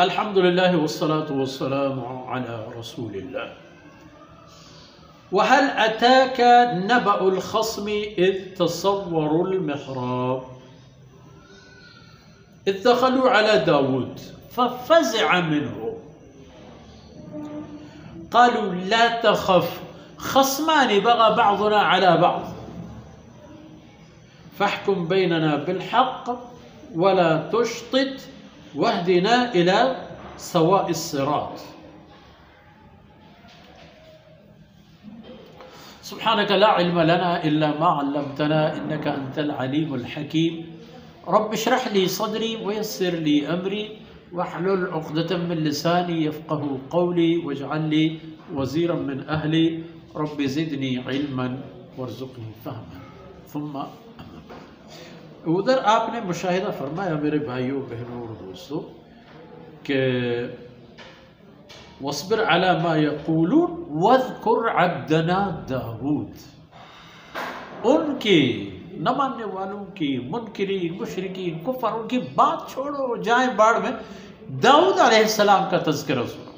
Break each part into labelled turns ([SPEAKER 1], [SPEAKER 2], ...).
[SPEAKER 1] الحمد لله والصلاة والسلام على رسول الله. وهل أتاك نبأ الخصم إذ تصوروا المحراب إذ دخلوا على داود ففزع منهم قالوا لا تخف خصمان بغى بعضنا على بعض فاحكم بيننا بالحق ولا تشطط واهدنا إلى سواء الصراط. سبحانك لا علم لنا إلا ما علمتنا إنك أنت العليم الحكيم. رب اشرح لي صدري ويسر لي أمري واحلل عقدة من لساني يفقه قولي واجعل لي وزيرا من أهلي رب زدني علما وارزقني فهما. ثم ادھر آپ نے مشاہدہ فرمایا میرے بھائیوں بہنوں اور دوستوں کہ وَاصْبِرْ عَلَى مَا يَقُولُونَ وَاذْكُرْ عَبْدَنَا داود. ان کی نہ ماننے والوں کی، منکرین، مشرکین، کفر، ان کی بات چھوڑو، جائیں باڑ میں. داؤد علیہ السلام کا تذکرہ سنو.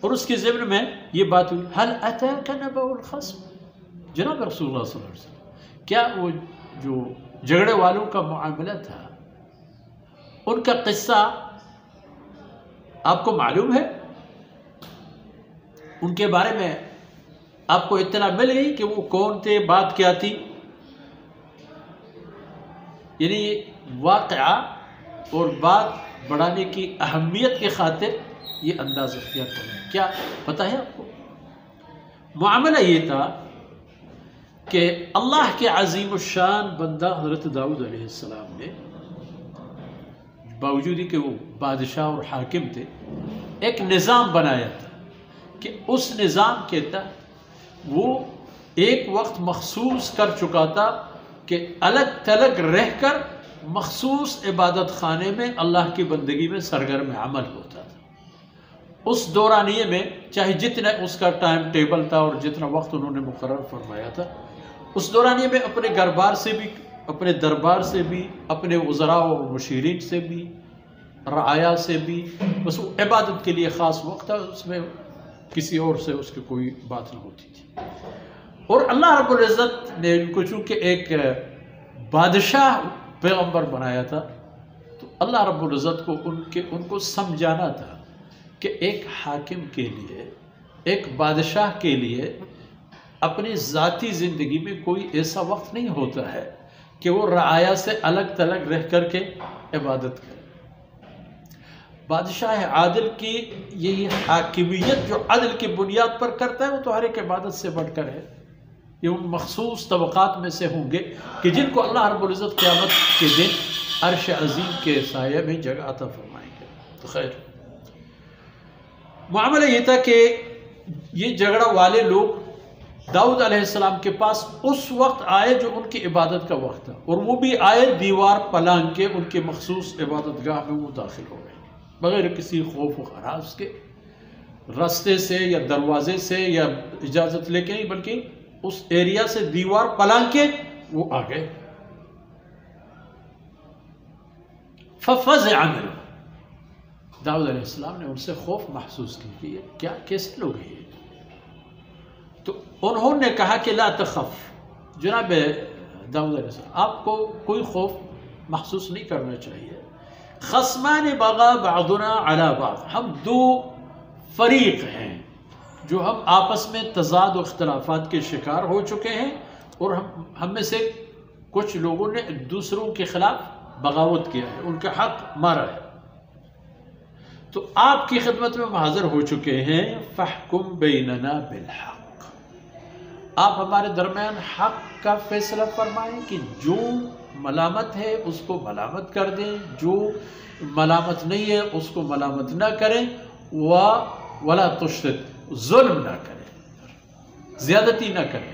[SPEAKER 1] اور اس کے ضمن میں یہ بات ہوئی هَلْ أَتَاكَ نَبَأُ الْخَصْمِ. جناب رسول اللہ صلی اللہ علیہ وسلم، کیا وہ جو جھگڑے والوں کا معاملہ تھا ان کا قصہ آپ کو معلوم ہے؟ ان کے بارے میں آپ کو اطلاع مل گئی کہ وہ کون تھے، بات کیا تھی؟ یعنی واقعہ اور بات بڑھانے کی اہمیت کی خاطر یہ انداز اختیار کریں. کیا پتہ ہے آپ کو؟ معاملہ یہ تھا کہ اللہ کے عظیم الشان بندہ حضرت داؤد علیہ السلام نے باوجود کہ وہ بادشاہ اور حاکم تھے ایک نظام بنایا تھا کہ اس نظام کے تحت وہ ایک وقت مخصوص کر چکا تھا کہ الگ تلگ رہ کر مخصوص عبادت خانے میں اللہ کی بندگی میں سرگرم عمل ہوتا تھا. اس دورانیے میں چاہے جتنا اس کا ٹائم ٹیبل تھا اور جتنا وقت انہوں نے مقرر فرمایا تھا، اس دورانیے میں اپنے دربار سے بھی، اپنے دربار سے بھی، اپنے وزراء اور مشیرین سے بھی، رعایا سے بھی، بس وہ عبادت کے لیے خاص وقت تھا، اس میں کسی اور سے اس کی کوئی بات نہ ہوتی تھی. اور اللہ رب العزت نے ان کو چونکہ ایک بادشاہ پیغمبر بنایا تھا تو اللہ رب العزت کو ان کو سمجھانا تھا کہ ایک حاکم کے لیے، ایک بادشاہ کے لیے اپنی ذاتی زندگی میں کوئی ایسا وقت نہیں ہوتا ہے کہ وہ رعایا سے الگ تلگ رہ کر کے عبادت کرے. بادشاہ عادل کی یہی حاکمیت جو عدل کی بنیاد پر کرتا ہے وہ تو ہر ایک عبادت سے بڑھ کر ہے. یہ ان مخصوص طبقات میں سے ہوں گے کہ جن کو اللہ رب العزت قیامت کے دن عرش عظیم کے سایہ میں جگہ عطا فرمائیں گے. تو خیر، معاملہ یہ تھا کہ یہ جھگڑا والے لوگ داؤد علیہ السلام کے پاس اس وقت آئے جو ان کی عبادت کا وقت تھا، اور وہ بھی آئے دیوار پلانگ کے، ان کے مخصوص عبادت گاہ میں وہ داخل ہو گئے بغیر کسی خوف و خراش کے، راستے سے یا دروازے سے یا اجازت لے کے نہیں، بلکہ اس ایریا سے دیوار پلانگ کے وہ آ گئے. ففزع منهم. داؤد علیہ السلام نے ان سے خوف محسوس کی کہ کیسے لوگ ہیں. تو انہوں نے کہا کہ لا تخف. جناب داؤد علیہ السلام، آپ کو کوئی خوف محسوس نہیں کرنا چاہیے. خصمان بغى بعضنا على بعض. ہم دو فریق ہیں جو ہم آپس میں تضاد و اختلافات کے شکار ہو چکے ہیں، اور ہم میں سے کچھ لوگوں نے دوسروں کے خلاف بغاوت کیا ہے، ان کا حق مارا ہے. تو آپ کی خدمت میں ہم حاضر ہو چکے ہیں. فاحکم بیننا بالحق. آپ ہمارے درمیان حق کا فیصلہ فرمائیں کہ جو ملامت ہے اس کو ملامت کر دیں، جو ملامت نہیں ہے اس کو ملامت نہ کریں. وَلَا تُشْرِكْ. ظلم نہ کریں، زیادتی نہ کریں.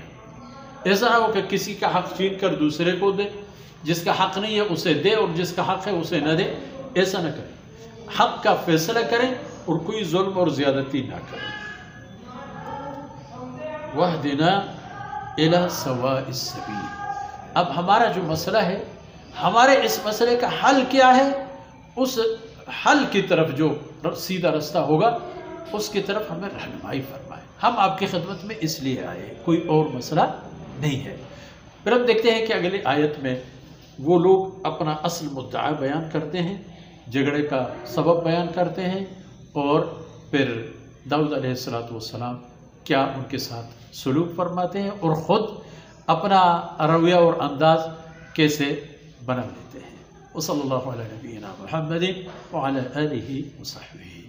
[SPEAKER 1] ایسا نہ ہو کہ کسی کا حق چھین کر دوسرے کو دے، جس کا حق نہیں ہے اسے دے اور جس کا حق ہے اسے نہ دے. ایسا نہ کریں. حق کا فیصلہ کریں اور کوئی ظلم اور زیادتی نہ کریں. وَاهْدِنَا إِلَى سَوَاءِ السَّبِيلِ. اب ہمارا جو مسئلہ ہے، ہمارے اس مسئلے کا حل کیا ہے، اس حل کی طرف جو سیدھا رستہ ہوگا اس کی طرف ہمیں رہنمائی فرمائے. ہم آپ کی خدمت میں اس لیے آئے ہیں، کوئی اور مسئلہ نہیں ہے. پھر ہم دیکھتے ہیں کہ اگلی آیت میں وہ لوگ اپنا اصل مدعا بیان کرتے ہیں، جھگڑے کا سبب بیان کرتے ہیں، اور پھر داؤد علیہ السلام کیا ان کے ساتھ سلوک فرماتے ہیں اور خود اپنا رویہ اور انداز کیسے بنا لیتے ہیں. وصلی اللہ علیہ نبینا محمد وعلی آلہ وصحبہ.